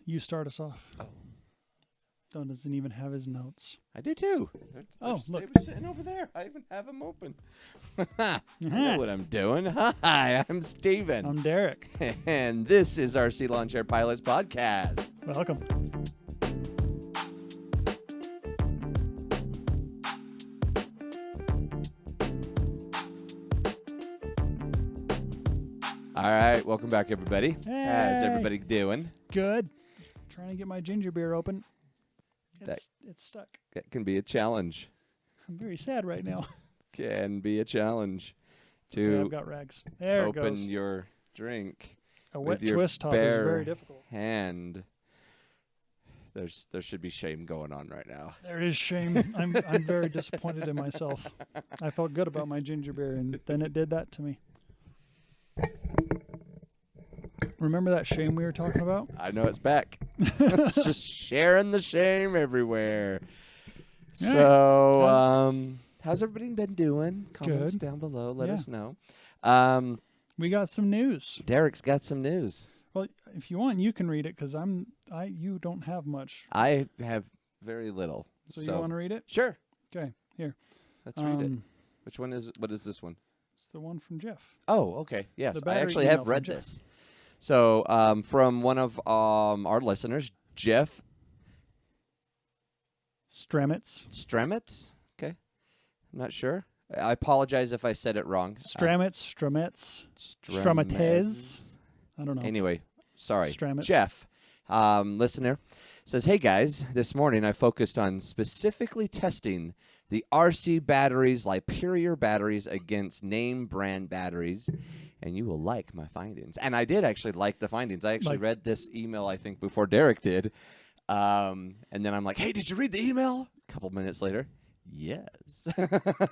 you start us off. Oh. Don doesn't even have his notes. I do too. Oh, look. They were sitting over there. I even have them open. I know what I'm doing. Hi, I'm Steven. I'm Derek. And this is RC Lawn Chair Pilots Podcast. Welcome. All right, welcome back, everybody. Hey. How's everybody doing? Good. Trying to get my ginger beer open. It's stuck. That can be a challenge. I'm very sad right now. Can be a challenge Okay, to I've got rags. There it open goes. your drink A with wet your twist top is bare very difficult. hand. There should be shame going on right now. There is shame. I'm very disappointed in myself. I felt good about my ginger beer, and then it did that to me. Remember that shame we were talking about? I know it's back. It's just sharing the shame everywhere. Yeah. So, how's everybody been doing? Comments Good. down below. Let Yeah. us know. We got some news. Derek's got some news. Well, if you want, you can read it because you don't have much. I have very little. So you want to read it? Sure. Okay, here. Let's read it. What is this one? It's the one from Jeff. Oh, okay. Yes, The I battery actually email have from read Jeff. this. So, from one of our listeners, Jeff Stremitz. Okay. I'm not sure. I apologize if I said it wrong. Stromets. I don't know. Anyway, sorry. Stremitz. Jeff, listener, says, "Hey guys, this morning I focused on specifically testing the RC batteries, Superior batteries against name brand batteries, and you will like my findings." And I did actually like the findings. I actually read this email, I think, before Derek did. And then I'm like, "Hey, did you read the email?" A couple minutes later, yes.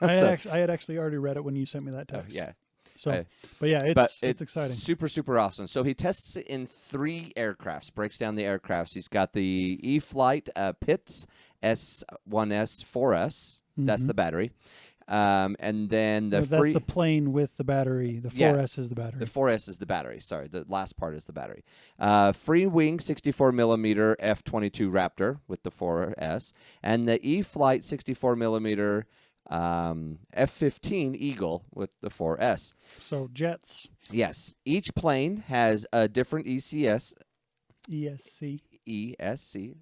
I had actually already read it when you sent me that text. Yeah. So, but yeah, it's exciting. Super, super awesome. So he tests it in 3 aircrafts, breaks down the aircrafts. He's got the E-Flight Pitts S1S 4S. That's the battery. And then that's the plane with the battery. The 4S is the battery. The 4S is the battery. Sorry, the last part is the battery. Free wing 64mm F-22 Raptor with the 4S. And the E-Flight 64mm F-15 Eagle with the 4S. So jets. Yes. Each plane has a different ESC.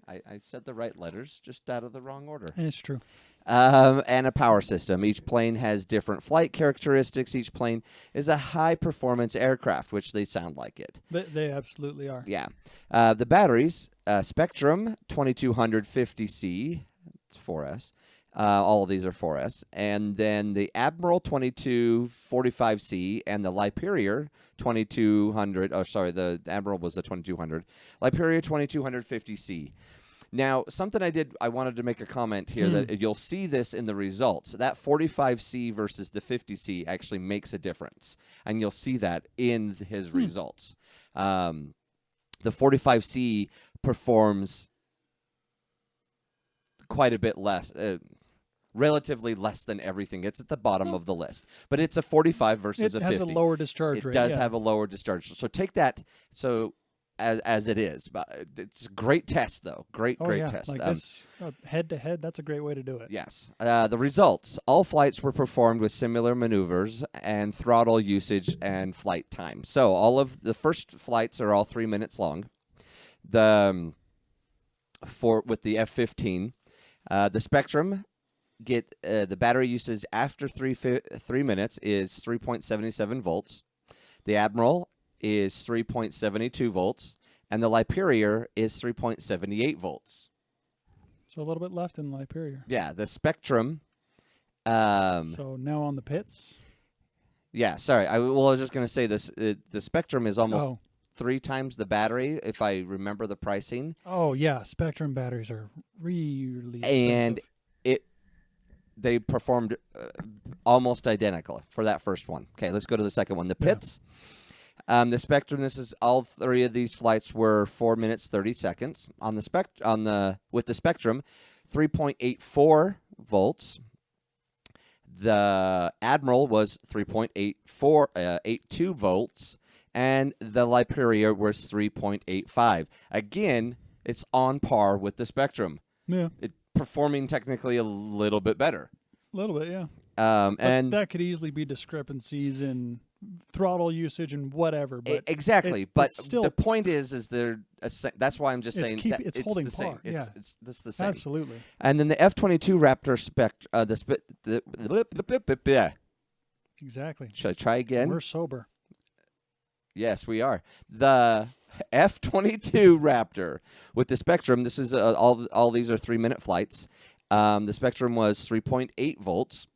I said the right letters, just out of the wrong order. It's true. And a power system. Each plane has different flight characteristics. Each plane is a high-performance aircraft, which they sound like it. They absolutely are. Yeah. The batteries, Spectrum 2250C, it's 4S. All of these are 4S. And then the Admiral 2245C and the Superior 2200. Oh, sorry, the Admiral was the 2200. Superior 2250C. Now, something I wanted to make a comment here that you'll see this in the results. That 45C versus the 50C actually makes a difference, and you'll see that in his results. The 45C performs quite a bit less, relatively less than everything. It's at the bottom of the list, but it's a 45 versus a 50. It has a lower discharge rate. It does have a lower discharge. So take that. So. As it is, but it's a great test though. Great test. Like this head to head, that's a great way to do it. Yes. The results: all flights were performed with similar maneuvers and throttle usage and flight time. So all of the first flights are all 3 minutes long. With the F-15, the Spectrum the battery usage after 3 minutes is 3.77 volts. The Admiral is 3.72 volts, and the Superior is 3.78 volts. So a little bit left in the Superior. Yeah, the Spectrum. So now on the Pitts. Yeah, sorry. I was just going to say this. The Spectrum is almost 3 times the battery, if I remember the pricing. Oh yeah, Spectrum batteries are really expensive. And they performed almost identical for that first one. Okay, let's go to the second one. The Pitts. The Spectrum. All 3 of these flights were 4 minutes 30 seconds. With the Spectrum, 3.84 volts. The Admiral was 3.82 volts, and the Liperia was 3.85. Again, it's on par with the Spectrum. Yeah. It performing technically a little bit better. A little bit, yeah. But And that could easily be discrepancies in throttle usage and whatever. But exactly. But it's still, the point is that's why I'm just saying that it's holding the same. par. Yeah. It's the same. Absolutely. And then the F-22 Raptor Exactly. Should I try again? We're sober. Yes, we are. The F-22 Raptor with the Spectrum. This is all these are 3-minute flights. The Spectrum was 3.8 volts.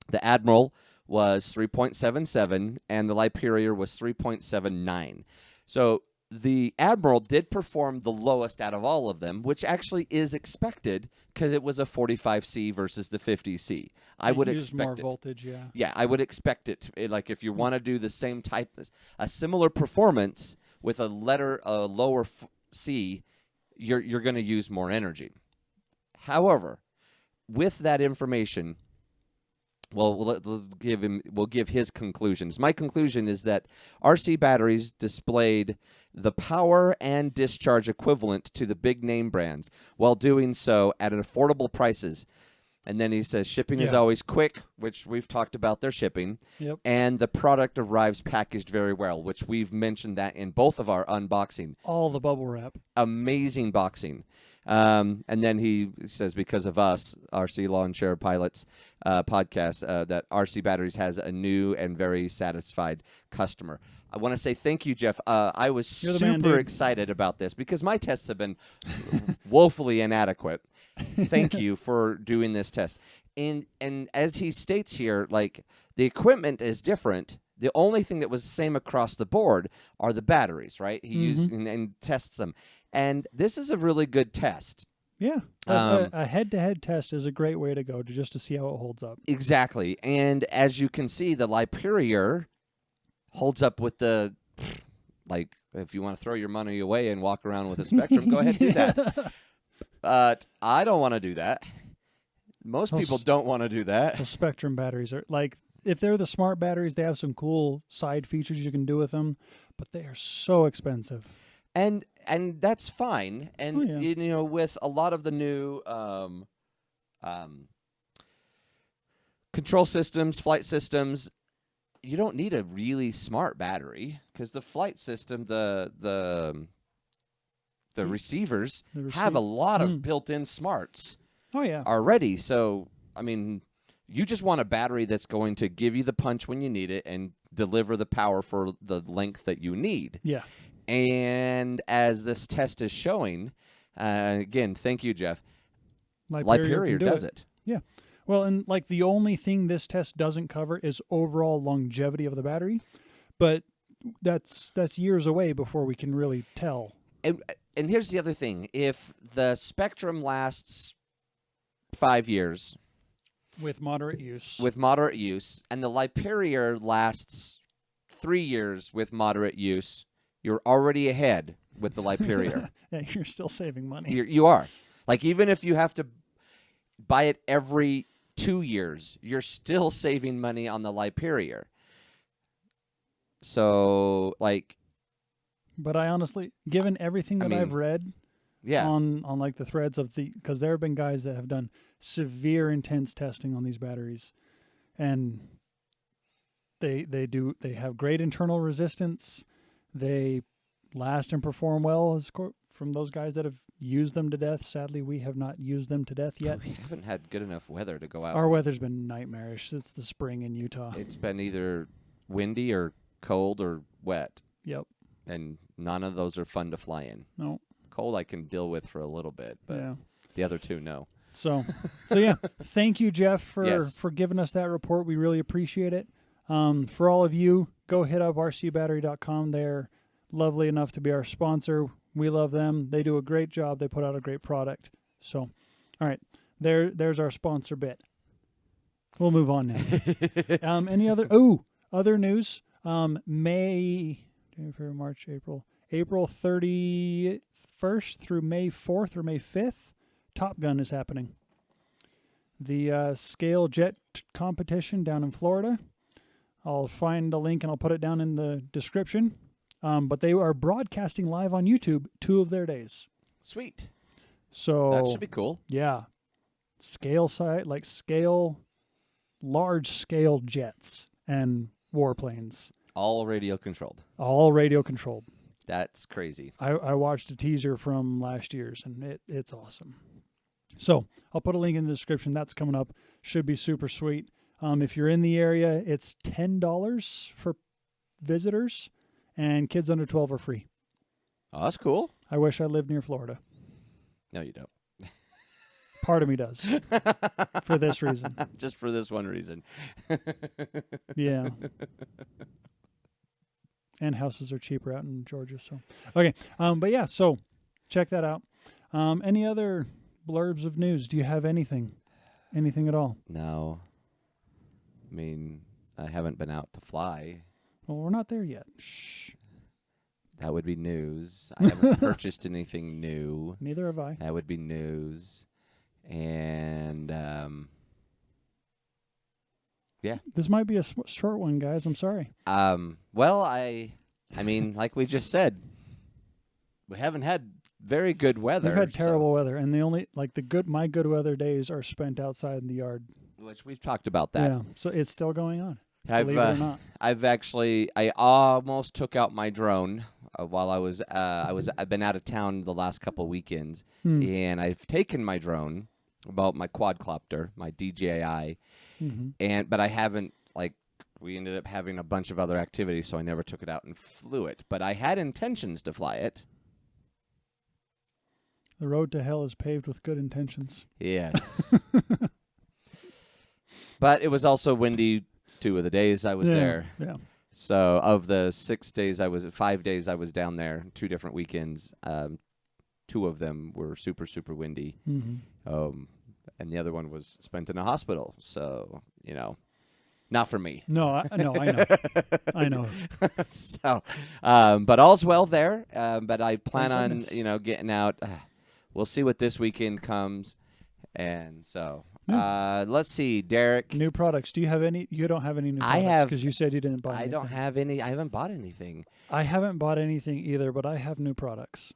The Admiral was 3.77, and the Liperia was 3.79. So the Admiral did perform the lowest out of all of them, which actually is expected because it was a 45C versus the 50C. I would expect more it. voltage, yeah. Yeah, I would expect it. Like if you want to do the same type, a similar performance with a lower C, you're going to use more energy. However, with that information, we'll give his conclusions. My conclusion is that RC batteries displayed the power and discharge equivalent to the big name brands while doing so at affordable prices. And then he says shipping is always quick, which we've talked about their shipping. Yep. And the product arrives packaged very well, which we've mentioned that in both of our unboxing. All the bubble wrap. Amazing boxing. And then he says, because of us, RC Lawn Share Pilots podcast, that RC Batteries has a new and very satisfied customer. I want to say thank you, Jeff. I was super excited about this because my tests have been woefully inadequate. Thank you for doing this test. And as he states here, like the equipment is different. The only thing that was the same across the board are the batteries, right? He used and tests them. And this is a really good test. Yeah. A head-to-head test is a great way to go just to see how it holds up. Exactly. And as you can see, the Liperia holds up with the, like, if you want to throw your money away and walk around with a Spectrum, go ahead and do that. But I don't want to do that. Most people don't want to do that. The Spectrum batteries are, like, if they're the smart batteries, they have some cool side features you can do with them, but they are so expensive. And that's fine. And, you know, with a lot of the new control systems, flight systems, you don't need a really smart battery because the flight system, the receivers have a lot of built-in smarts already. So, I mean, you just want a battery that's going to give you the punch when you need it and deliver the power for the length that you need. Yeah. And as this test is showing, again, thank you, Jeff, Liperia does it. Yeah. Well, and like the only thing this test doesn't cover is overall longevity of the battery, but that's years away before we can really tell. And here's the other thing. If the Spectrum lasts 5 years with moderate use, and the Liperia lasts 3 years with moderate use, you're already ahead with the Liperia. Yeah, you're still saving money. You are. Like, even if you have to buy it every 2 years, you're still saving money on the Liperia. So, like... But I honestly, given everything that I've read on like the threads of because there have been guys that have done severe intense testing on these batteries, and they have great internal resistance. They last and perform well from those guys that have used them to death. Sadly, we have not used them to death yet. We haven't had good enough weather to go out. Our weather's been nightmarish. It's the spring in Utah. It's been either windy or cold or wet. Yep. And none of those are fun to fly in. No. Cold I can deal with for a little bit, but the other two, no. So yeah, thank you, Jeff, for giving us that report. We really appreciate it. For all of you, go hit up rcbattery.com. They're lovely enough to be our sponsor. We love them. They do a great job. They put out a great product. So, all right, there's our sponsor bit. We'll move on now. Any other news? March, April 31st through May 4th or May 5th, Top Gun is happening. The scale jet competition down in Florida. I'll find a link and I'll put it down in the description. But they are broadcasting live on YouTube 2 of their days. Sweet. So that should be cool. Yeah. Large scale jets and warplanes. All radio controlled. All radio controlled. That's crazy. I watched a teaser from last year's, and it's awesome. So I'll put a link in the description. That's coming up. Should be super sweet. If you're in the area, it's $10 for visitors, and kids under 12 are free. Oh, that's cool. I wish I lived near Florida. No, you don't. Part of me does. For this reason. Just for this one reason. Yeah. And houses are cheaper out in Georgia. So, okay. But yeah, so check that out. Any other blurbs of news? Do you have anything? Anything at all? No. I mean, I haven't been out to fly. Well, we're not there yet. Shh. That would be news. I haven't purchased anything new. Neither have I. That would be news. And, yeah. This might be a short one, guys. I'm sorry. Well, I mean, like we just said, we haven't had very good weather. We've had terrible weather, and the only my good weather days are spent outside in the yard. Which we've talked about that. Yeah, so it's still going on. Believe it or not. I almost took out my drone while I've been out of town the last couple weekends, and I've taken my drone, about my quadcopter, my DJI, but I haven't, we ended up having a bunch of other activities, so I never took it out and flew it. But I had intentions to fly it. The road to hell is paved with good intentions. Yes. But it was also windy 2 of the days I was there. Yeah. So of the 5 days I was down there, 2 different weekends, 2 of them were super, super windy. And the other one was spent in a hospital. So, not for me. No, I know. I know. So, but all's well there. But I plan on, getting out. We'll see what this weekend comes. And so, let's see, Derek. New products. Do you have any? You don't have any new products because you said you didn't buy anything. I don't have any. I haven't bought anything. I haven't bought anything either, but I have new products.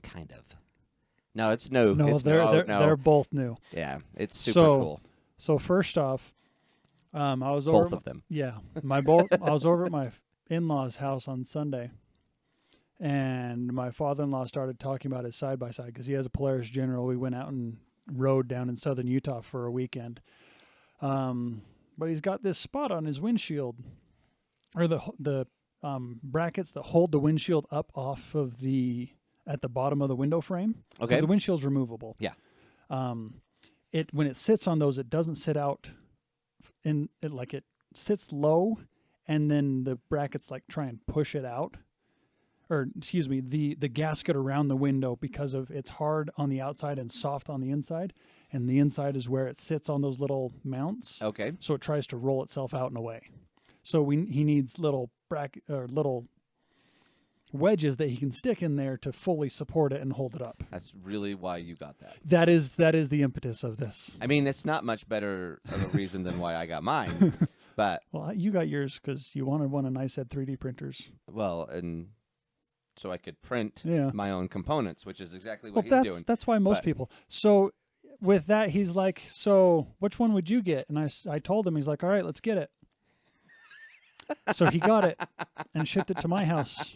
Kind of. No, it's new. No, they're both new. Yeah, it's super cool. So first off, I was over both of them. Yeah, I was over at my in-laws' house on Sunday, and my father-in-law started talking about his side-by-side because he has a Polaris General. We went out and rode down in southern Utah for a weekend. But he's got this spot on his windshield, or the brackets that hold the windshield up off of at the bottom of the window frame. Okay. Because the windshield's removable. Yeah. When it sits on those, it doesn't sit out it sits low, and then the brackets try and push it out. Or excuse me, the gasket around the window, because of it's hard on the outside and soft on the inside, and the inside is where it sits on those little mounts. Okay. So it tries to roll itself out and away. So he needs little little wedges that he can stick in there to fully support it and hold it up. That's really why you got that. That is the impetus of this. I mean, it's not much better of a reason than why I got mine, but well, you got yours because you wanted one, and I said 3D printers. Well, and so I could print my own components, which is exactly what he's doing. That's why most people. So with that, he's like, so which one would you get? And I told him, he's like, all right, let's get it. So he got it and shipped it to my house.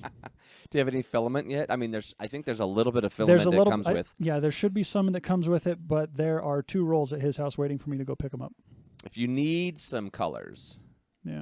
Do you have any filament yet? I mean, I think there's a little bit of filament that comes with. Yeah, there should be some that comes with it, but there are 2 rolls at his house waiting for me to go pick them up. If you need some colors,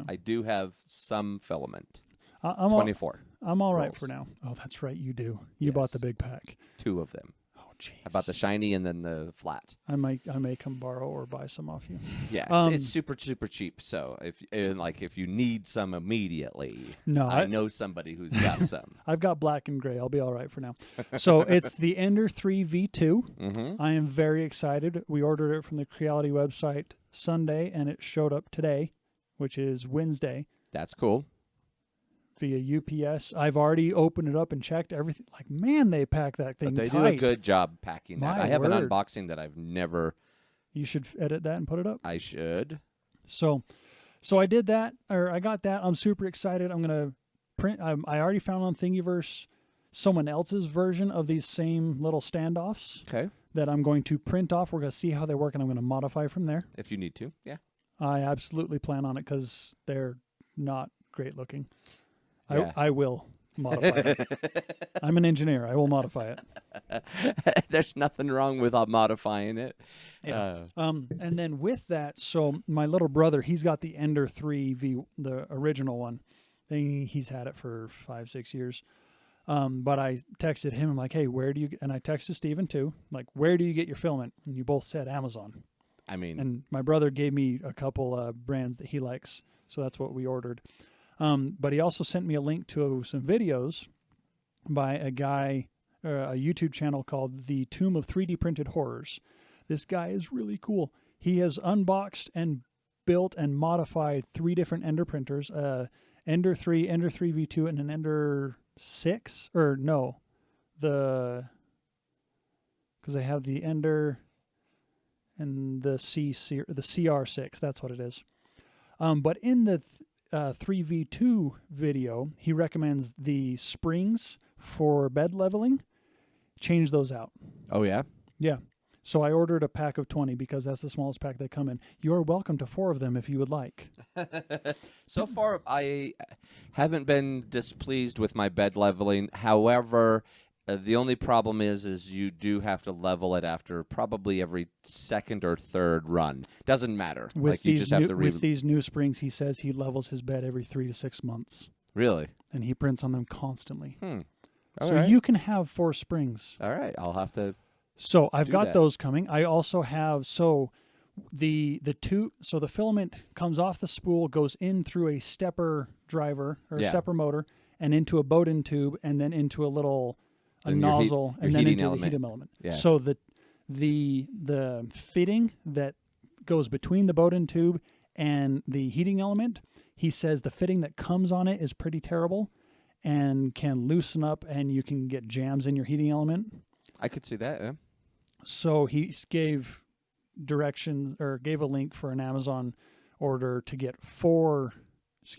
I do have some filament. I'm 24. I'm all right for now. Oh, that's right, you do. You bought the big pack. 2 of them. Oh, jeez. I bought the shiny and then the flat. I may come borrow or buy some off you. Yeah, it's super, super cheap. So if you need some immediately, I know somebody who's got some. I've got black and gray. I'll be all right for now. So it's the Ender 3 V2. I am very excited. We ordered it from the Creality website Sunday, and it showed up today, which is Wednesday. That's cool. Via UPS. I've already opened it up and checked everything. Man, they pack that thing tight. They do a good job packing that. I have an unboxing that I've never... You should edit that and put it up. I should. So I did that, or I got that. I'm super excited. I'm going to print. I already found on Thingiverse someone else's version of these same little standoffs. Okay. That I'm going to print off. We're going to see how they work, and I'm going to modify from there. If you need to, yeah. I absolutely plan on it because they're not great looking. Yeah. I will modify it. I'm an engineer. I will modify it. There's nothing wrong with modifying it. Yeah. And then with that, so my little brother, he's got the Ender 3V, the original one. He's had it for 5-6 years. But I texted him. I'm like, hey, where do you? And I texted Steven too. Like, where do you get your filament? And you both said Amazon. I mean, and my brother gave me a couple brands that he likes, so that's what we ordered. But he also sent me a link to some videos by a guy, a YouTube channel called The Tomb of 3D Printed Horrors. This guy is really cool. He has unboxed and built and modified 3 different Ender printers, Ender 3, Ender 3 V2, and an Ender 6, or no, because they have the Ender and the CR6. That's what it is. But in the 3V2 video, he recommends the springs for bed leveling. Change those out. Oh yeah. Yeah. So I ordered a pack of 20 because that's the smallest pack they come in. You are welcome to 4 of them if you would like. So far, I haven't been displeased with my bed leveling. However, the only problem is you do have to level it after probably every 2nd or 3rd run. Doesn't matter. With these new springs, he says he levels his bed every 3 to 6 months. Really? And he prints on them constantly. All so right. You can have 4 springs. All right. I'll have to. So I've got those coming. I also have the filament comes off the spool, goes in through a stepper driver or a stepper motor, and into a Bowden tube, and then into a little nozzle, and then into the heating element. Yeah. So the fitting that goes between the Bowden tube and the heating element, he says the fitting that comes on it is pretty terrible and can loosen up, and you can get jams in your heating element. I could see that, yeah. So he gave directions, or gave a link for an Amazon order to get 4,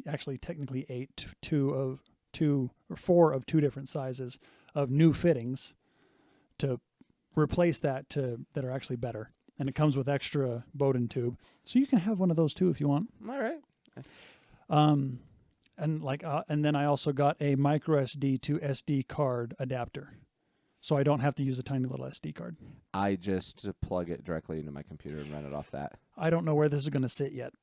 actually technically 8, 4 of 2 different sizes of new fittings to replace that are actually better. And it comes with extra Bowden tube. So you can have one of those too if you want. All right. And then I also got a micro SD to SD card adapter. So I don't have to use a tiny little SD card. I just plug it directly into my computer and run it off that. I don't know where this is going to sit yet.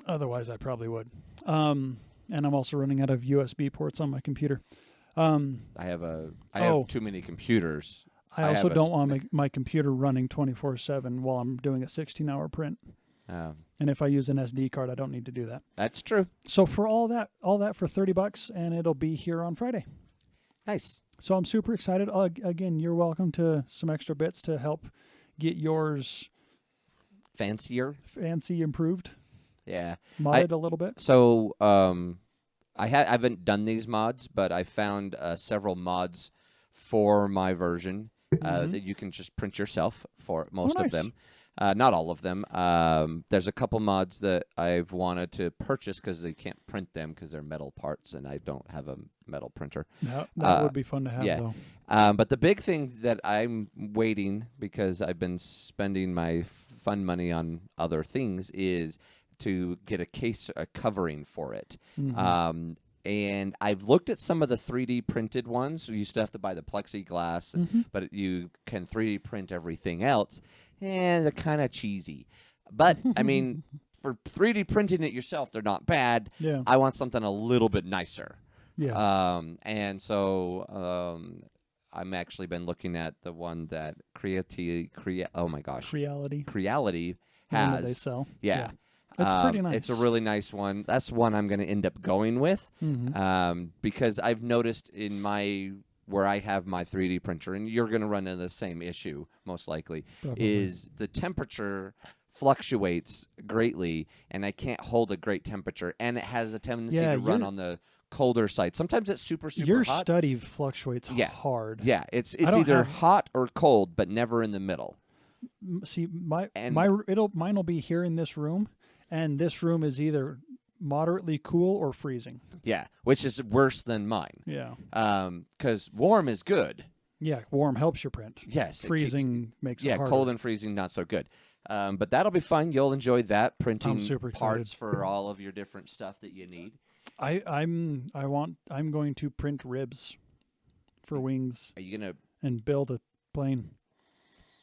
Otherwise, I probably would. And I'm also running out of USB ports on my computer. I have too many computers. I also don't want my computer running 24/7 while I'm doing a 16-hour print. And if I use an SD card, I don't need to do that. That's true. So for all that for $30, and it'll be here on Friday. Nice. So I'm super excited. Again, you're welcome to some extra bits to help get yours fancy improved. Yeah. Modded a little bit. So I haven't done these mods, but I found several mods for my version that you can just print yourself for most of them. Not all of them. There's a couple mods that I've wanted to purchase because they can't print them because they're metal parts, and I don't have a metal printer. That would be fun to have, though. But the big thing that I'm waiting, because I've been spending my fun money on other things, is to get a covering for it. And I've looked at some of the 3D printed ones. We used to have to buy the plexiglass, but you can 3D print everything else. And they're kind of cheesy. But, I mean, for 3D printing it yourself, they're not bad. Yeah. I want something a little bit nicer. Yeah. And so I'm actually been looking at the one that Creality has. That they sell. Yeah. It's pretty nice. It's a really nice one. That's one I'm going to end up going with because I've noticed where I have my 3D printer, and you're going to run into the same issue, most likely, is the temperature fluctuates greatly, and I can't hold a great temperature, and it has a tendency to run on the colder side. Sometimes it's super hot. Your study fluctuates hard. Yeah, it's either hot or cold, but never in the middle. See, mine will be here in this room, and this room is either moderately cool or freezing. Yeah, which is worse than mine. Yeah. Because warm is good. Yeah, warm helps your print. Yes. Freezing makes it harder. Yeah, cold and freezing, not so good. But that'll be fun. You'll enjoy that, printing I'm super excited. parts for all of your different stuff that you need. I'm going to print ribs for wings. Are you gonna and build a plane?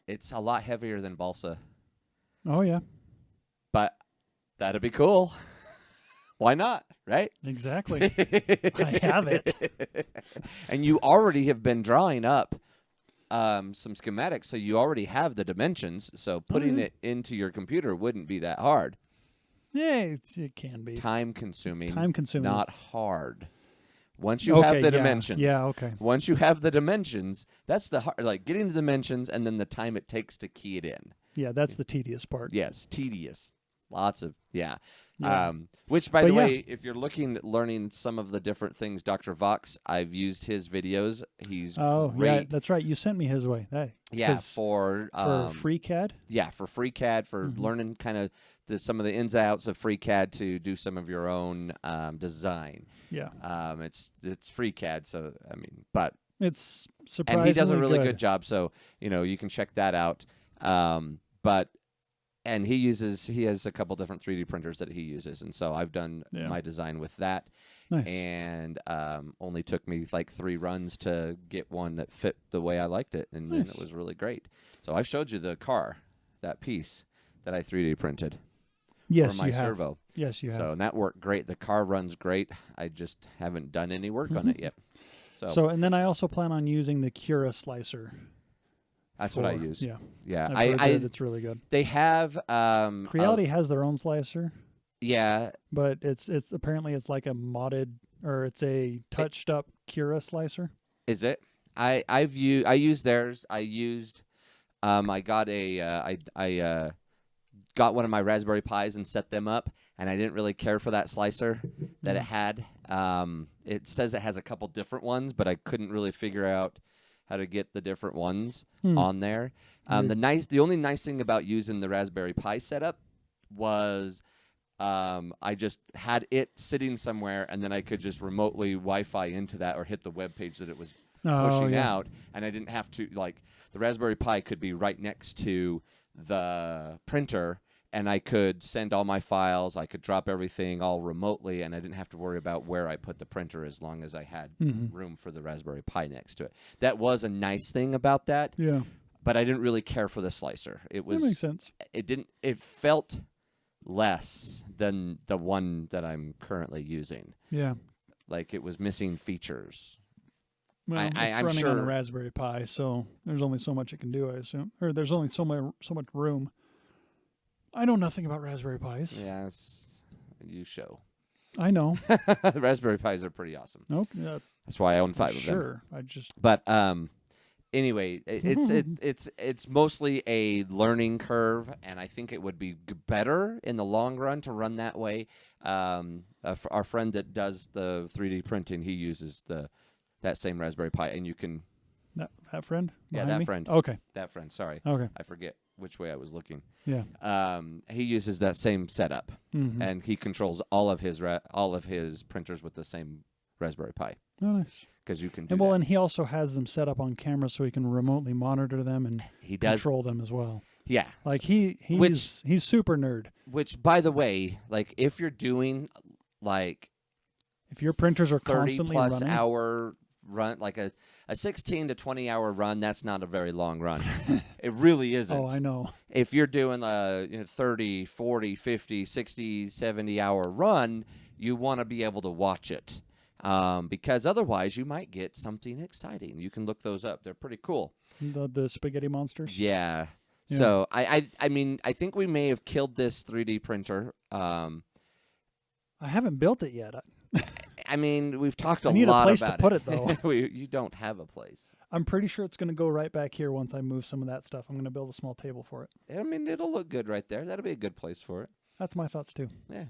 It's a lot heavier than balsa. Oh yeah. But that'd be cool. Why not? Right? Exactly. I have it. And you already have been drawing up some schematics, so you already have the dimensions. So putting it into your computer wouldn't be that hard. Yeah, it can be. Time consuming. Not hard. Once you have the dimensions. Yeah, okay. Once you have the dimensions, that's the hard, like getting the dimensions and then the time it takes to key it in. Yeah, that's the tedious part. Yes, tedious. Lots of, yeah. Which, by the way, if you're looking at learning some of the different things, Dr. Vox, I've used his videos. He's great. Yeah, that's right. You sent me his way. Yeah, for FreeCAD? Yeah, for FreeCAD, for learning kind of some of the ins and outs of FreeCAD to do some of your own design. Yeah. It's FreeCAD, so, I mean, but. It's surprisingly And he does a really good job, so, you can check that out. And he has a couple different 3D printers that he uses, and so I've done my design with that. Nice. And only took me like 3 runs to get one that fit the way I liked it, and it was really great. So I've showed you the car, that piece that I 3D printed. Yes, for my you have. servo. Yes, you have. So and that worked great. The car runs great. I just haven't done any work on it yet. So and then I also plan on using the Cura slicer. That's what I use. Yeah. It's really good. They have Creality has their own slicer. Yeah, but it's apparently it's like a modded, or it's a touched up Cura slicer. Is it? I used theirs. I got one of my Raspberry Pis and set them up, and I didn't really care for that slicer that it had. It says it has a couple different ones, but I couldn't really figure out how to get the different ones on there. The only nice thing about using the Raspberry Pi setup was I just had it sitting somewhere, and then I could just remotely Wi-Fi into that or hit the web page that it was pushing out, and I didn't have to, like, the Raspberry Pi could be right next to the printer, and I could send all my files, I could drop everything all remotely, and I didn't have to worry about where I put the printer as long as I had room for the Raspberry Pi next to it. That was a nice thing about that. Yeah. But I didn't really care for the slicer. That makes sense. It felt less than the one that I'm currently using. Yeah. Like it was missing features. Well, I'm running on a Raspberry Pi, so there's only so much it can do, I assume. Or there's only so much room. I know nothing about Raspberry Pis. Yes, you show. I know. Raspberry Pis are pretty awesome. Okay. That's why I own 5 of them. Sure. But anyway, it's mostly a learning curve, and I think it would be better in the long run to run that way. Our friend that does the 3D printing, he uses that same Raspberry Pi, and you can. That friend? Yeah, that friend. Okay. That friend. Sorry. Okay. I forget which way I was looking. Yeah. He uses that same setup, and he controls all of his printers with the same Raspberry Pi. Oh, nice. Because you can do and he also has them set up on camera so he can remotely monitor them and control them as well. Yeah. Like he's super nerd. Which, by the way, like if you're doing if your printers are constantly 30+ running, hour run, like a 16 to 20 hour run, that's not a very long run. It really isn't. Oh, I know. If you're doing a 30, 40, 50, 60, 70 hour run, you want to be able to watch it. Because otherwise you might get something exciting. You can look those up. They're pretty cool. The spaghetti monsters? Yeah. So I mean, I think we may have killed this 3D printer. I haven't built it yet. I mean, we've talked a lot about it. I need a place to put it, though. You don't have a place. I'm pretty sure it's going to go right back here once I move some of that stuff. I'm going to build a small table for it. I mean, it'll look good right there. That'll be a good place for it. That's my thoughts, too. Yeah.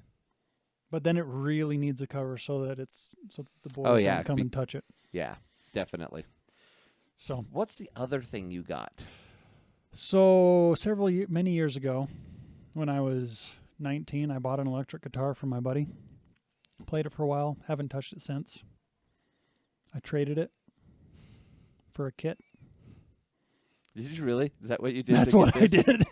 But then it really needs a cover so that the boys can come and touch it. Yeah, definitely. So what's the other thing you got? So many years ago, when I was 19, I bought an electric guitar from my buddy. Played it for a while. Haven't touched it since. I traded it for a kit. Did you really? Is that what you did? That's what I did.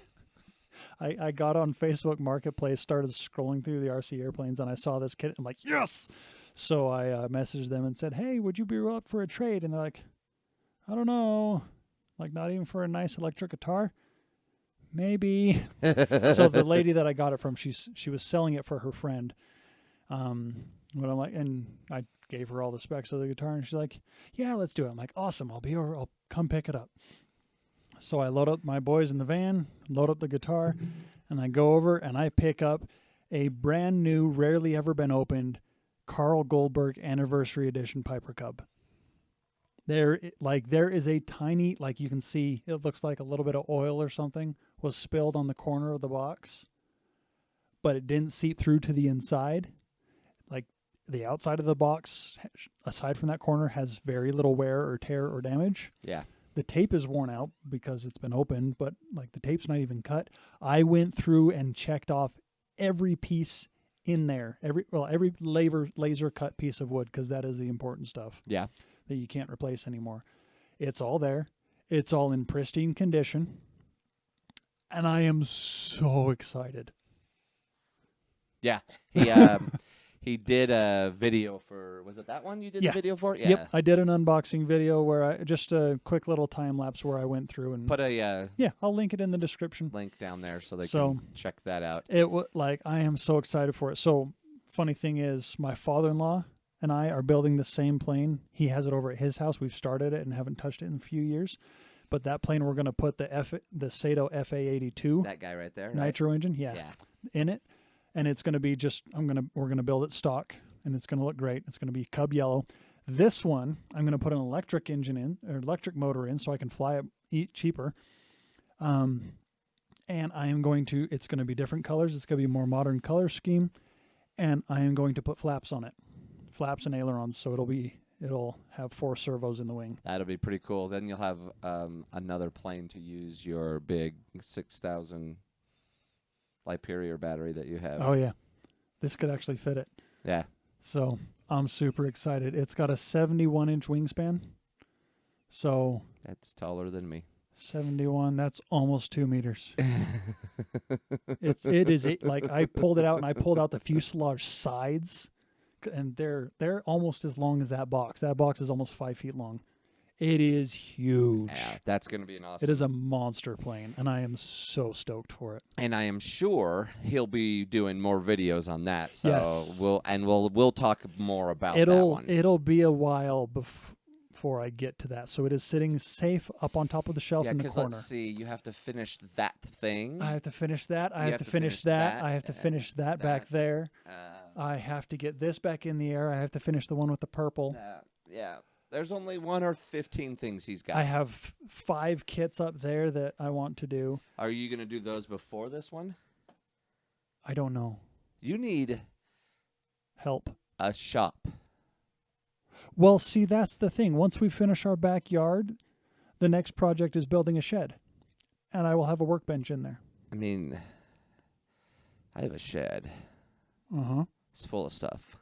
I got on Facebook Marketplace, started scrolling through the RC airplanes, and I saw this kit. I'm like, yes! So I messaged them and said, hey, would you be up for a trade? And they're like, I don't know. Like, not even for a nice electric guitar? Maybe. So the lady that I got it from, she was selling it for her friend. But I'm like, and I gave her all the specs of the guitar, and she's like, yeah, let's do it. I'm like, awesome. I'll be over. I'll come pick it up. So I load up my boys in the van, load up the guitar, and I go over and I pick up a brand new, rarely ever been opened Carl Goldberg Anniversary Edition Piper Cub. There is a tiny, like you can see, it looks like a little bit of oil or something was spilled on the corner of the box, but it didn't seep through to the inside. Like the outside of the box, aside from that corner, has very little wear or tear or damage. Yeah. The tape is worn out because it's been opened, but like the tape's not even cut. I went through and checked off every piece in there, every laser cut piece of wood, because that is the important stuff. Yeah. That you can't replace anymore. It's all there. It's all in pristine condition. And I am so excited. Yeah. He did a video for, was it that one you did the video for? Yeah. Yep. I did an unboxing video where just a quick little time lapse where I went through and put a I'll link it in the description. Link down there so they can check that out. I am so excited for it. So funny thing is, my father-in-law and I are building the same plane. He has it over at his house. We've started it and haven't touched it in a few years. But that plane, we're going to put the Sato FA82. That guy right there, nitro engine, in it. And it's going to be we're going to build it stock, and it's going to look great. It's going to be Cub yellow. This one, I'm going to put an electric engine in, or electric motor in, so I can fly it cheaper. And it's going to be different colors. It's going to be a more modern color scheme. And I am going to put flaps on it. Flaps and ailerons, so it'll have 4 servos in the wing. That'll be pretty cool. Then you'll have another plane to use your big 6,000 Hyperior battery that you have. Oh yeah, this could actually fit it. Yeah. So I'm super excited. It's got a 71-inch wingspan. So that's taller than me. 71. That's almost 2 meters. It is like I pulled it out and I pulled out the fuselage sides, and they're almost as long as that box. That box is almost 5 feet long. It is huge. Yeah, that's going to be an awesome. It is a monster plane, and I am so stoked for it. And I am sure he'll be doing more videos on that. So yes. we'll talk more about that one. It'll be a while before I get to that. So it is sitting safe up on top of the shelf in the corner. Yeah, because let's see, you have to finish that thing. I have to finish that. I have to finish that. I have to finish that back there. I have to get this back in the air. I have to finish the one with the purple. Yeah. There's only 1 or 15 things he's got. I have 5 kits up there that I want to do. Are you going to do those before this one? I don't know. You need help. A shop. Well, see, that's the thing. Once we finish our backyard, the next project is building a shed. And I will have a workbench in there. I mean, I have a shed. Uh-huh. It's full of stuff.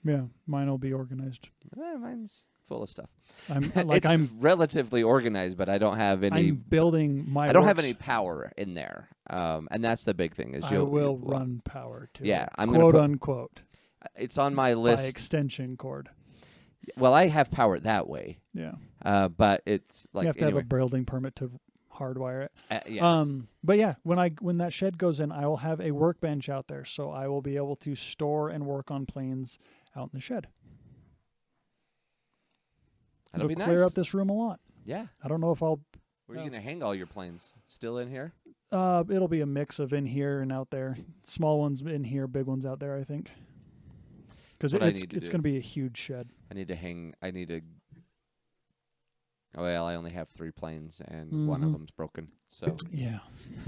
Yeah, mine will be organized. Mine's full of stuff. I'm relatively organized, but I don't have any. I'm building my. I don't have any power in there, and that's the big thing. I will run power to. Yeah, I'm quote unquote. It's on my list. By extension cord. Well, I have power that way. Yeah. But it's like you have to have a building permit to hardwire it. Yeah. But yeah, when that shed goes in, I will have a workbench out there, so I will be able to store and work on planes out in the shed. That'll be clear nice. up this room a lot. Yeah. I don't know if I'll. Where are you going to hang all your planes? Still in here? It'll be a mix of in here and out there. Small ones in here, big ones out there, I think. Because it's going to be a huge shed. I need to. Oh, well, I only have 3 planes, and one of them's broken. So yeah.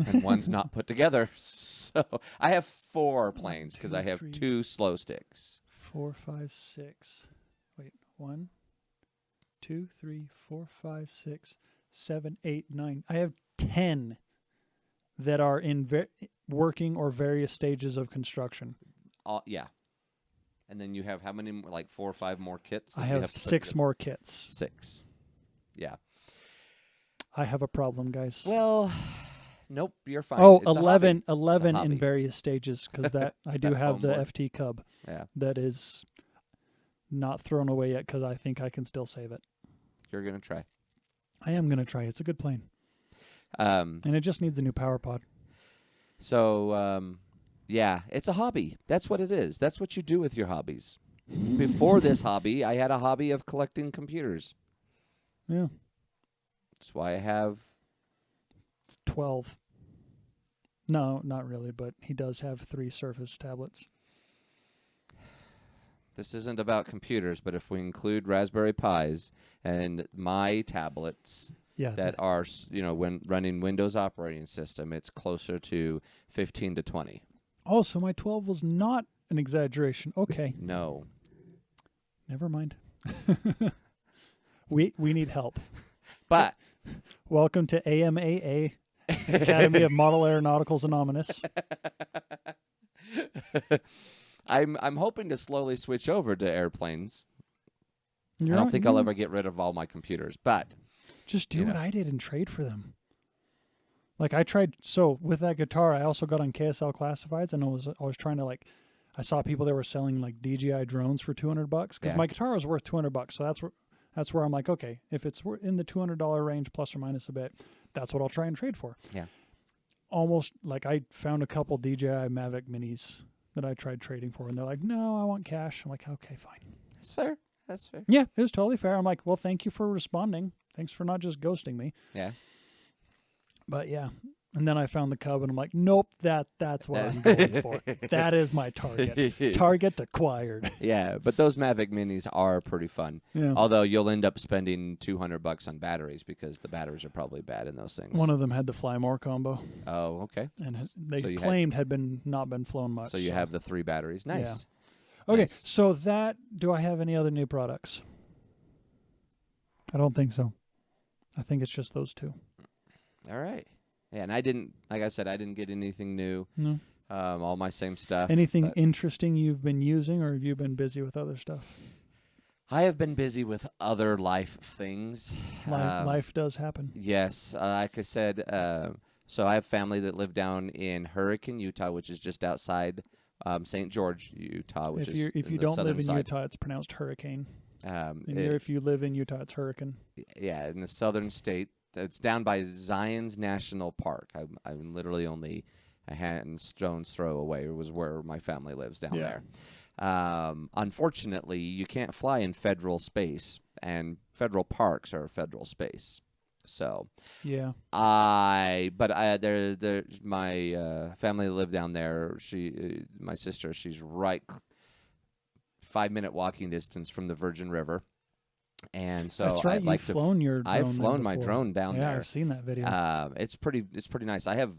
And one's not put together. So I have 4 planes because I have 2 slow sticks. 4, 5, 6. Wait, 1, 2, 3, 4, 5, 6, 7, 8, 9. I have 10 that are in working or various stages of construction. Yeah. And then you have how many, like 4 or 5 more kits? I have 6 more kits. 6. Yeah. I have a problem, guys. Well, nope, you're fine. Oh, it's 11 in various stages, because that I do have the board. FT Cub. Yeah. That is not thrown away yet, because I think I can still save it. You're going to try. I am going to try. It's a good plane. And it just needs a new power pod. So, yeah, it's a hobby. That's what it is. That's what you do with your hobbies. Before this hobby, I had a hobby of collecting computers. Yeah. That's why I have... It's 12. No, not really, but he does have 3 Surface tablets. This isn't about computers, but if we include Raspberry Pis and my tablets that are, when running Windows operating system, it's closer to 15 to 20. Oh, so my 12 was not an exaggeration. Okay. No. Never mind. We need help. But welcome to AMAA, Academy of Model Aeronauticals Anonymous. I'm hoping to slowly switch over to airplanes. I don't think I'll ever get rid of all my computers, but just do what I did and trade for them. Like I tried, so with that guitar, I also got on KSL Classifieds, and I was trying to I saw people that were selling like DJI drones for $200 because my guitar was worth $200, so that's where I'm like, okay, if it's in the $200 range plus or minus a bit, that's what I'll try and trade for. Yeah. Almost like I found a couple DJI Mavic Minis that I tried trading for, and they're like, no, I want cash. I'm like, okay, fine. That's fair. That's fair. Yeah, it was totally fair. I'm like, well, thank you for responding. Thanks for not just ghosting me. Yeah. But yeah. And then I found the Cub, and I'm like, nope, that's what I'm going for. That is my target. Target acquired. Yeah, but those Mavic Minis are pretty fun. Yeah. Although you'll end up spending $200 on batteries because the batteries are probably bad in those things. One of them had the Fly More combo. Oh, okay. And they claimed had not been flown much. So you have the 3 batteries. Nice. Yeah. Okay, nice. so do I have any other new products? I don't think so. I think it's just those 2. All right. Yeah, and I didn't get anything new. No. All my same stuff. Anything interesting you've been using, or have you been busy with other stuff? I have been busy with other life things. Life does happen. Yes. Like I said, so I have family that live down in Hurricane, Utah, which is just outside St. George, Utah, which is if you don't live in Utah, it's pronounced hurricane. If you live in Utah, it's hurricane. Yeah, in the southern state. It's down by Zion's National Park. I'm literally only a stone's throw away. It was where my family lives down there. Unfortunately, you can't fly in federal space, and federal parks are federal space. So yeah, my family lived down there. My sister, she's right 5-minute walking distance from the Virgin River. And so that's right. I've flown my drone down there. Yeah, I've seen that video. It's pretty nice. I have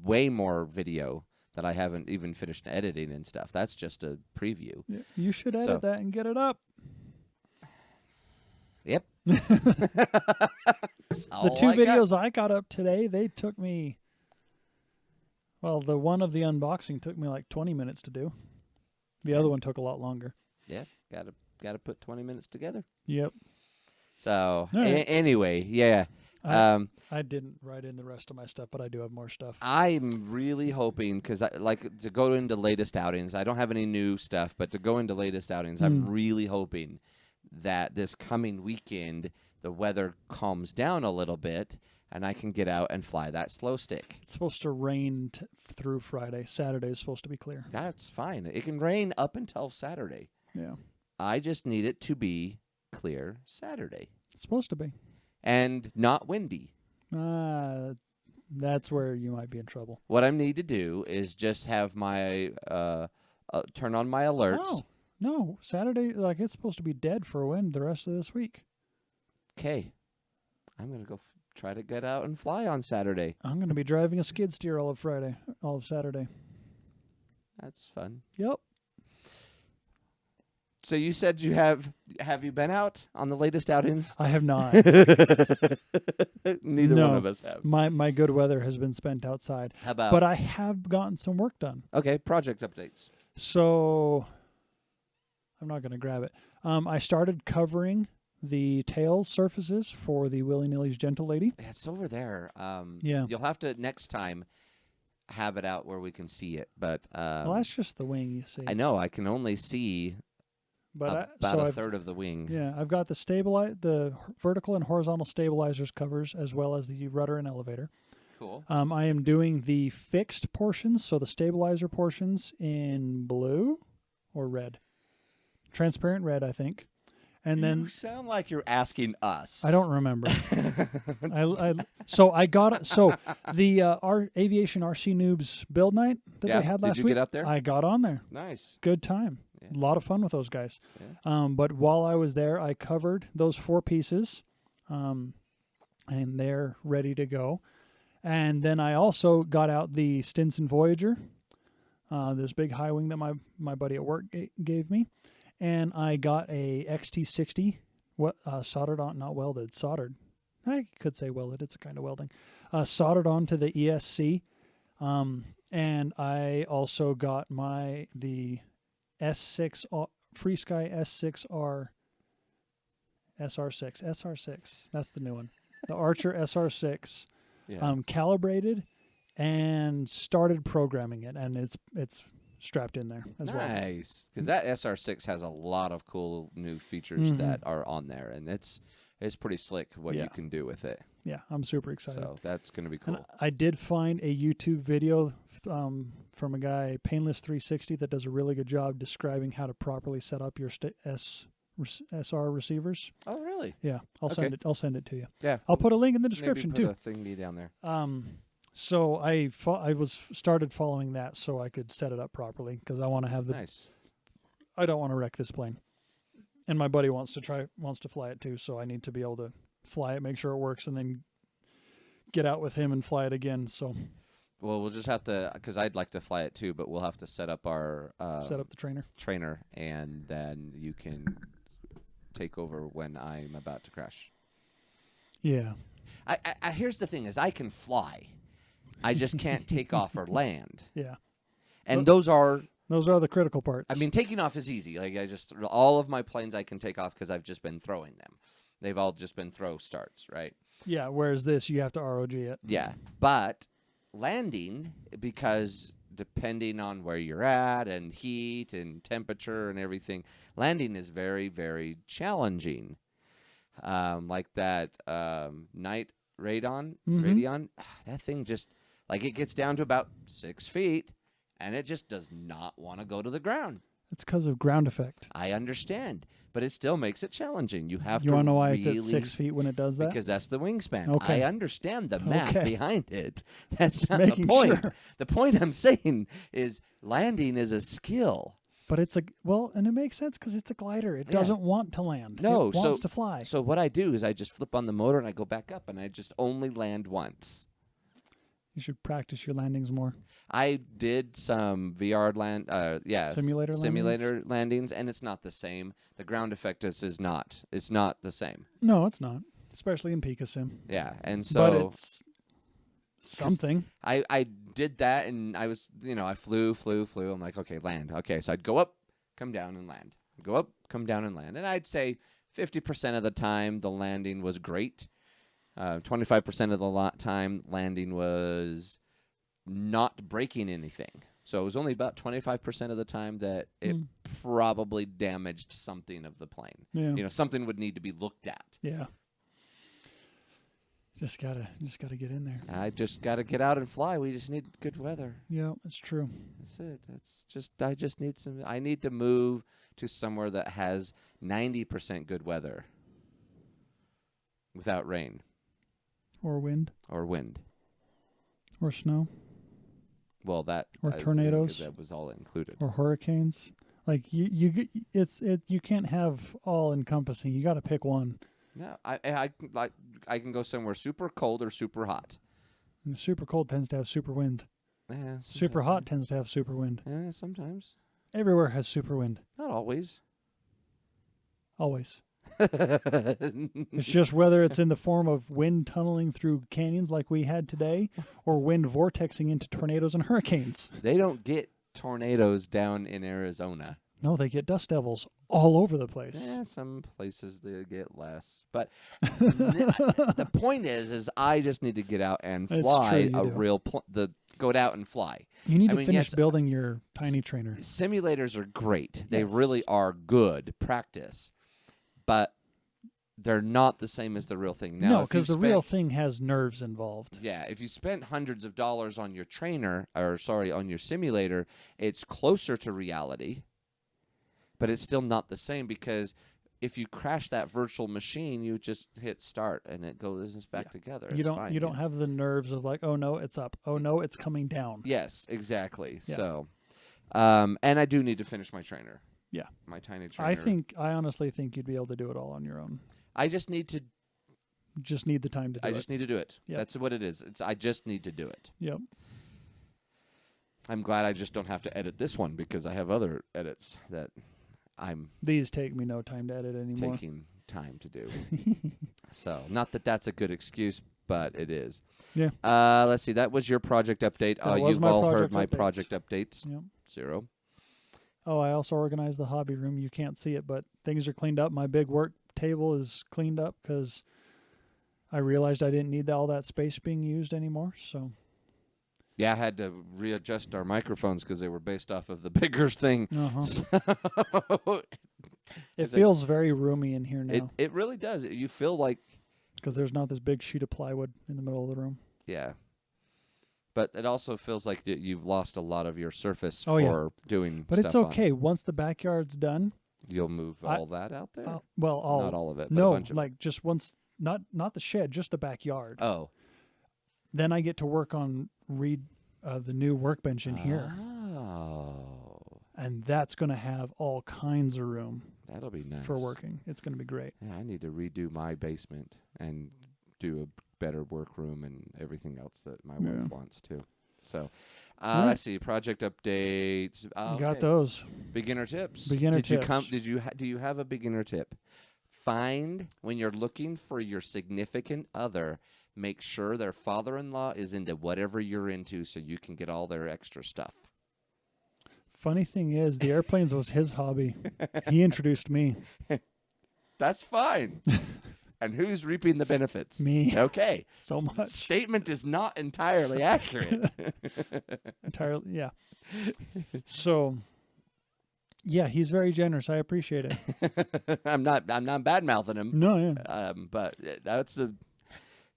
way more video that I haven't even finished editing and stuff. That's just a preview. Yeah, you should edit that and get it up. Yep. The 2 videos I got up today, they took me. Well, the one of the unboxing took me like 20 minutes to do. The other one took a lot longer. Yeah, got to put 20 minutes together. Yep. So anyway, yeah. I didn't write in the rest of my stuff, but I do have more stuff. I'm really hoping, because to go into latest outings, I don't have any new stuff, but to go into latest outings, I'm really hoping that this coming weekend the weather calms down a little bit and I can get out and fly that slow stick. It's supposed to rain through Friday. Saturday is supposed to be clear. That's fine. It can rain up until Saturday. Yeah. I just need it to be clear Saturday. It's supposed to be. And not windy. That's where you might be in trouble. What I need to do is just have my turn on my alerts. No. Saturday, it's supposed to be dead for wind the rest of this week. Okay. I'm going to go try to get out and fly on Saturday. I'm going to be driving a skid steer all of Saturday. That's fun. Yep. So you said you have you been out on the latest outings? I have not. Neither one of us have. My good weather has been spent outside. How about? But I have gotten some work done. Okay, project updates. So I'm not going to grab it. I started covering the tail surfaces for the Willy Nilly's Gentle Lady. It's over there. Yeah. You'll have to next time have it out where we can see it. But well, that's just the wing, you see. I know. I can only see about a third of the wing. Yeah, I've got the vertical and horizontal stabilizers covers, as well as the rudder and elevator. Cool. I am doing the fixed portions, so the stabilizer portions in blue or red. Transparent red, I think. And then you sound like you're asking us. I don't remember. So the our Aviation RC Noobs build night that they had last week. Did you get up there? I got on there. Nice. Good time. Yeah. A lot of fun with those guys. Yeah. But while I was there, I covered those 4 pieces, and they're ready to go. And then I also got out the Stinson Voyager, this big high wing that my buddy at work gave me. And I got a XT60, soldered on, not welded, soldered. I could say welded, it's a kind of welding. Soldered onto the ESC. And I also got the S6, Frsky S6R, SR6, that's the new one. The Archer SR6, calibrated and started programming it, and it's strapped in there as well. Nice, because that SR6 has a lot of cool new features that are on there, and it's pretty slick what you can do with it. Yeah, I'm super excited. So that's going to be cool. And I did find a YouTube video from a guy, Painless 360, that does a really good job describing how to properly set up your SR receivers. Oh, really? Yeah, I'll send it to you. Yeah, I'll put a link in the description maybe put too. A thingy down there. So I started following that so I could set it up properly, because I want to have the. Nice. I don't want to wreck this plane, and my buddy wants to fly it too. So I need to be able to fly it, make sure it works, and then get out with him and fly it again. So. Well, we'll just have to, because I'd like to fly it too, but we'll have to set up our set up the trainer, and then you can take over when I'm about to crash. Yeah. I here's the thing: is I can fly. I just can't take off or land. Yeah. And those are the critical parts. I mean, taking off is easy. Like all of my planes I can take off because I've just been throwing them. They've all just been throw starts, right? Yeah, whereas this, you have to ROG it. Yeah. But landing, because depending on where you're at and heat and temperature and everything, landing is very, very challenging. Like that night Radeon, that thing just, like, it gets down to about 6 feet, and it just does not want to go to the ground. It's because of ground effect. I understand, but it still makes it challenging. You have to. You want to know why it's at 6 feet when it does that? Because that's the wingspan. Okay. I understand the math behind it. That's just not the point. Sure. The point I'm saying is landing is a skill. But it's and it makes sense because it's a glider. It doesn't want to land. No, it wants to fly. So what I do is I just flip on the motor and I go back up, and I just only land once. You should practice your landings more. I did some VR simulator landings, and it's not the same. The ground effect is not. It's not the same. No, it's not, especially in Pika Sim. Yeah, and so. But it's something. I did that, and I was, I flew. I'm like, okay, land. Okay, so I'd go up, come down, and land. Go up, come down, and land. And I'd say 50% of the time the landing was great. 25% of the time landing was not breaking anything. So it was only about 25% of the time that it probably damaged something of the plane. Yeah. Something would need to be looked at. Yeah. Just gotta get in there. I just gotta get out and fly. We just need good weather. Yeah, that's true. That's it. I just need some. I need to move to somewhere that has 90% good weather without rain. Or wind. Or snow. Well, or tornadoes. That was all included. Or hurricanes. Like you can't have all encompassing. You got to pick one. No, I can go somewhere super cold or super hot. And super cold tends to have super wind. Yeah, super hot tends to have super wind. Yeah, sometimes. Everywhere has super wind. Not always. Always. It's just whether it's in the form of wind tunneling through canyons like we had today, or wind vortexing into tornadoes and hurricanes. They don't get tornadoes down in Arizona. No, they get dust devils all over the place. Some places they get less. But the point is I just need to get out and fly go out and fly. You need to finish building your tiny trainer. Simulators are great. They really are good practice. But they're not the same as the real thing. Now, no, because the real thing has nerves involved. Yeah, if you spent hundreds of dollars on your on your simulator, it's closer to reality, but it's still not the same because if you crash that virtual machine, you just hit start and it goes back together. You don't have the nerves of like, oh no, it's up. Oh no, it's coming down. Yes, exactly. Yeah. So, and I do need to finish my trainer. Yeah, my tiny trainer. I honestly think you'd be able to do it all on your own. I just need the time to do it. I just need to do it. Yep. That's what it is. I just need to do it. Yep. I'm glad I just don't have to edit this one because I have other edits that These take me no time to edit anymore. Taking time to do. So, not that that's a good excuse, but it is. Yeah. Let's see. That was your project update. You've all heard my project updates. Yep. 0. Oh, I also organized the hobby room. You can't see it, but things are cleaned up. My big work table is cleaned up because I realized I didn't need all that space being used anymore. So, yeah, I had to readjust our microphones because they were based off of the bigger thing. So it feels very roomy in here now. It really does. You feel like because there's not this big sheet of plywood in the middle of the room. Yeah, but it also feels like you've lost a lot of your surface for doing. But it's okay. Once the backyard's done. You'll move all that out there? Not all of it. But no, a bunch of it. Just once, not the shed, just the backyard. Oh. Then I get to work on the new workbench in here. Oh. And that's going to have all kinds of room. That'll be nice. For working. It's going to be great. Yeah, I need to redo my basement and do a better workroom and everything else that my wife wants too. So, let's see. Project updates. Got those. Beginner tips. Do you have a beginner tip? Find when you're looking for your significant other, make sure their father-in-law is into whatever you're into, so you can get all their extra stuff. Funny thing is, the airplanes was his hobby. He introduced me. That's fine. And who's reaping the benefits? Me. Okay. So much. Statement is not entirely accurate. Entirely, yeah. So, yeah, he's very generous. I appreciate it. I'm not bad mouthing him. No, yeah. But that's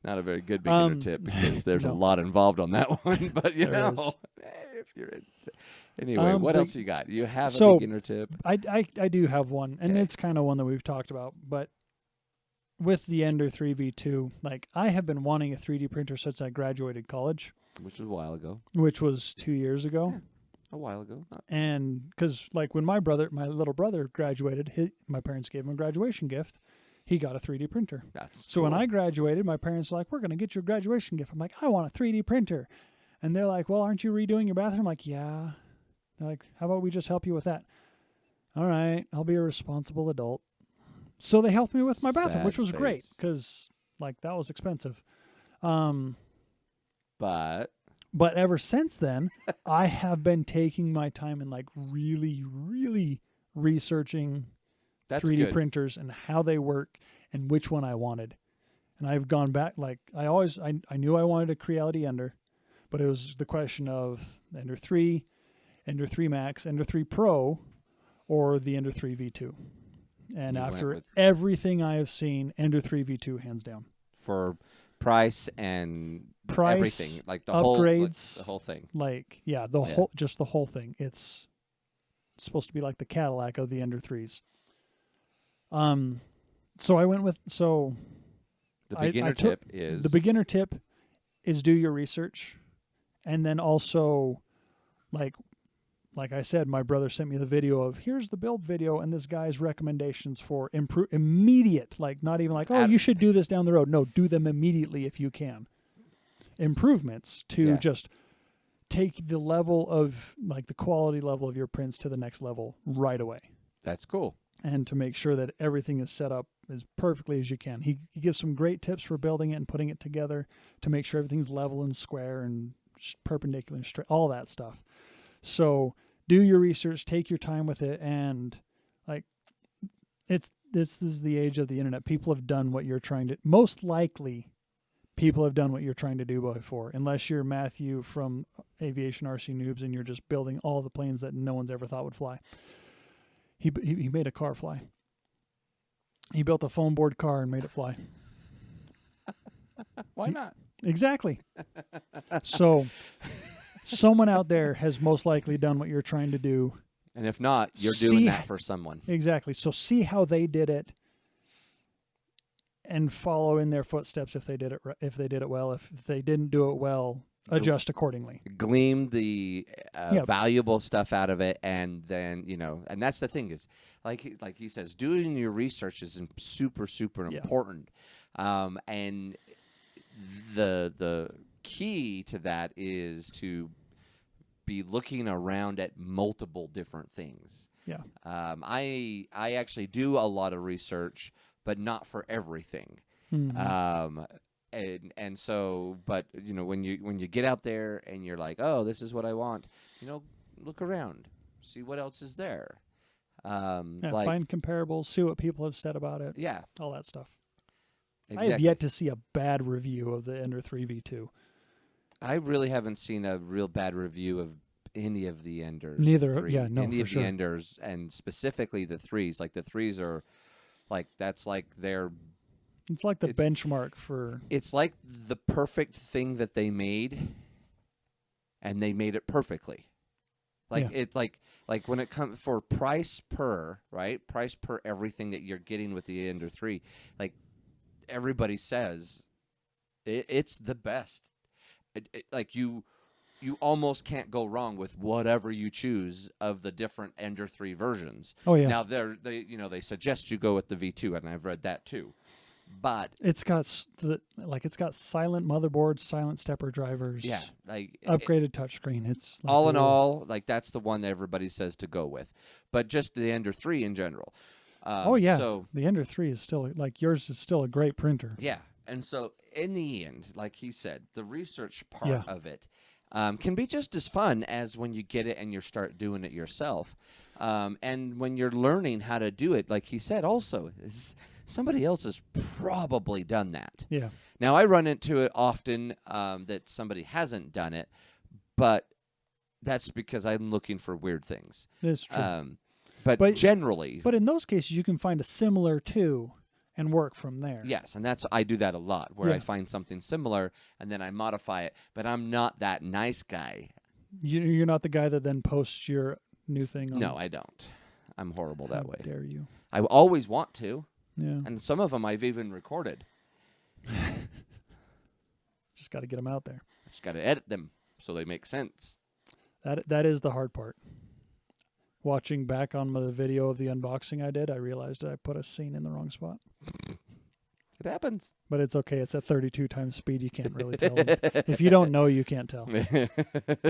not a very good beginner tip because there's a lot involved on that one. But you know, if you're in. Anyway, what else you got? You have a beginner tip? I do have one, and it's kind of one that we've talked about, but. With the Ender 3 V2, like I have been wanting a 3D printer since I graduated college. Which was a while ago. Which was 2 years ago. Yeah, a while ago. And because like when my little brother graduated, my parents gave him a graduation gift. He got a 3D printer. So when I graduated, my parents were like, we're going to get you a graduation gift. I'm like, I want a 3D printer. And they're like, well, aren't you redoing your bathroom? I'm like, yeah. They're like, how about we just help you with that? All right, I'll be a responsible adult. So they helped me with my bathroom, which was great because, like, that was expensive. But ever since then, I have been taking my time and, like, really, really researching 3D printers and how they work and which one I wanted. And I've gone back, like, I knew I wanted a Creality Ender, but it was the question of Ender 3, Ender 3 Max, Ender 3 Pro, or the Ender 3 V2. And after everything I have seen, Ender 3 V2 hands down. For price and everything, like the upgrades, the whole thing. Like just the whole thing. It's supposed to be like the Cadillac of the Ender 3s. So I went with the beginner tip is do your research, and then also like I said, my brother sent me the video of here's the build video and this guy's recommendations for immediate, like not even like, oh, you should do this down the road. No, do them immediately if you can. Improvements to just take the level of like the quality level of your prints to the next level right away. That's cool. And to make sure that everything is set up as perfectly as you can. He gives some great tips for building it and putting it together to make sure everything's level and square and perpendicular and straight, all that stuff. So do your research, take your time with it, and like this is the age of the internet. People have done what you're trying to. Most likely, people have done what you're trying to do before. Unless you're Matthew from Aviation RC Noobs and you're just building all the planes that no one's ever thought would fly. He made a car fly. He built a foam board car and made it fly. Why not? Exactly. So, someone out there has most likely done what you're trying to do. And if not, you're doing that for someone. Exactly. So see how they did it, and follow in their footsteps if they did it. If they did it well, if they didn't do it well, adjust accordingly. Glean the valuable stuff out of it, and then and that's the thing is, like he says, doing your research is super important, and the key to that is to be looking around at multiple different things. Yeah. I actually do a lot of research, but not for everything. Mm-hmm. And so, but when you get out there and you're like, oh, this is what I want, look around, see what else is there. Find comparables, see what people have said about it. Yeah. All that stuff. Exactly. I have yet to see a bad review of the Ender 3 V2. I really haven't seen a real bad review of any of the Enders. Neither, 3. yeah, no, any for of sure. the Enders, and specifically the 3s. Like the 3s are, like that's like their. It's like the benchmark for. It's like the perfect thing that they made, and they made it perfectly. Like it, like when it comes for price per everything that you're getting with the Ender 3, like everybody says, it's the best. Like you almost can't go wrong with whatever you choose of the different Ender 3 versions. Oh yeah. Now they suggest you go with the V2, and I've read that too. But it's got silent motherboards, silent stepper drivers. Yeah, like upgraded touchscreen. It's like, all in all, like that's the one that everybody says to go with. But just the Ender 3 in general. Oh yeah. So the Ender 3 is still like yours is still a great printer. Yeah. And so in the end, like he said, the research part of it can be just as fun as when you get it and you start doing it yourself. And when you're learning how to do it, like he said also, somebody else has probably done that. Yeah. Now, I run into it often that somebody hasn't done it, but that's because I'm looking for weird things. That's true. But generally... But in those cases, you can find a similar to and work from there. Yes, and I do that a lot, where I find something similar, and then I modify it, but I'm not that nice guy. You're not the guy that then posts your new thing on... No, I don't. I'm horrible that way. How dare you. I always want to. Yeah. And some of them I've even recorded. Just got to get them out there. Just got to edit them so they make sense. That is the hard part. Watching back on the video of the unboxing I did, I realized I put a scene in the wrong spot. It happens. But it's okay. It's at 32 times speed. You can't really tell. If you don't know, you can't tell.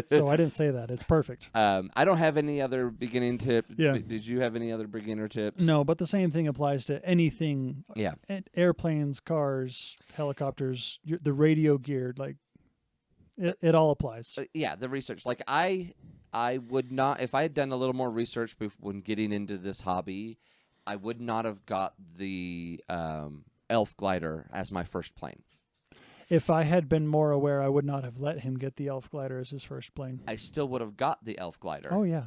So I didn't say that. It's perfect. I don't have any other beginning tips. Yeah. Did you have any other beginner tips? No, but the same thing applies to anything. Yeah. Airplanes, cars, helicopters, the radio geared, like it all applies. Yeah, the research. Like I would not, if I had done a little more research when getting into this hobby, I would not have got the Elf glider as my first plane. If I had been more aware, I would not have let him get the Elf glider as his first plane. I still would have got the Elf glider. Oh, yeah.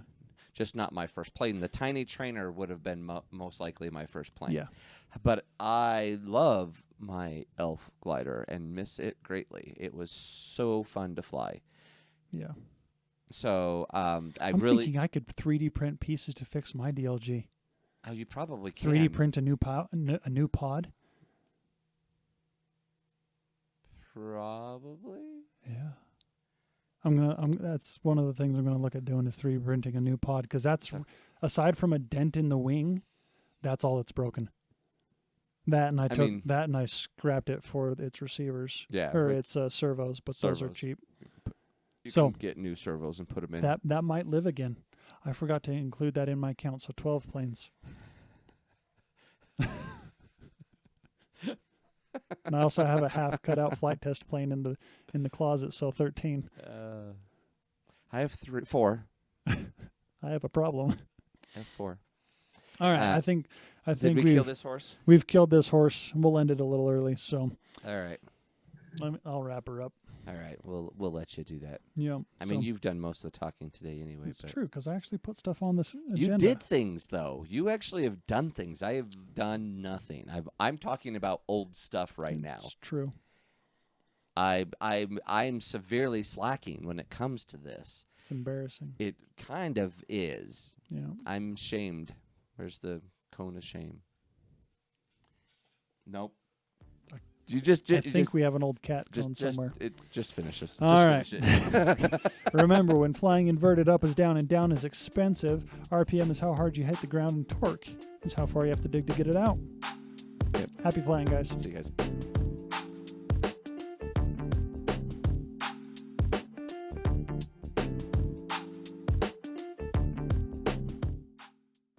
Just not my first plane. The tiny trainer would have been most likely my first plane. Yeah. But I love my Elf glider and miss it greatly. It was so fun to fly. Yeah. So I'm thinking I could 3D print pieces to fix my DLG. Oh, you probably can. 3D print a new pod. Probably. Yeah. That's one of the things I'm gonna look at doing is 3D printing a new pod, because that's aside from a dent in the wing, that's all that's broken. That and I scrapped it for its receivers. Yeah. Or its servos, but those are cheap. You can get new servos and put them in. That might live again. I forgot to include that in my count, so 12 planes. And I also have a half cut out flight test plane in the closet, so 13. I have 4. I have a problem. I have 4. All right. I think did we kill this horse? We've killed this horse. We'll end it a little early. So. All right. I'll wrap her up. All right, we'll let you do that. Yeah. I mean, you've done most of the talking today anyway. It's true, because I actually put stuff on this agenda. You did things, though. You actually have done things. I have done nothing. I'm talking about old stuff right now. It's true. I'm severely slacking when it comes to this. It's embarrassing. It kind of is. Yeah. I'm shamed. Where's the cone of shame? Nope. I think we have an old cat cone somewhere. Just finish this. All right. Remember, when flying inverted, up is down and down is expensive. RPM is how hard you hit the ground, and torque is how far you have to dig to get it out. Yep. Happy flying, guys. See you guys.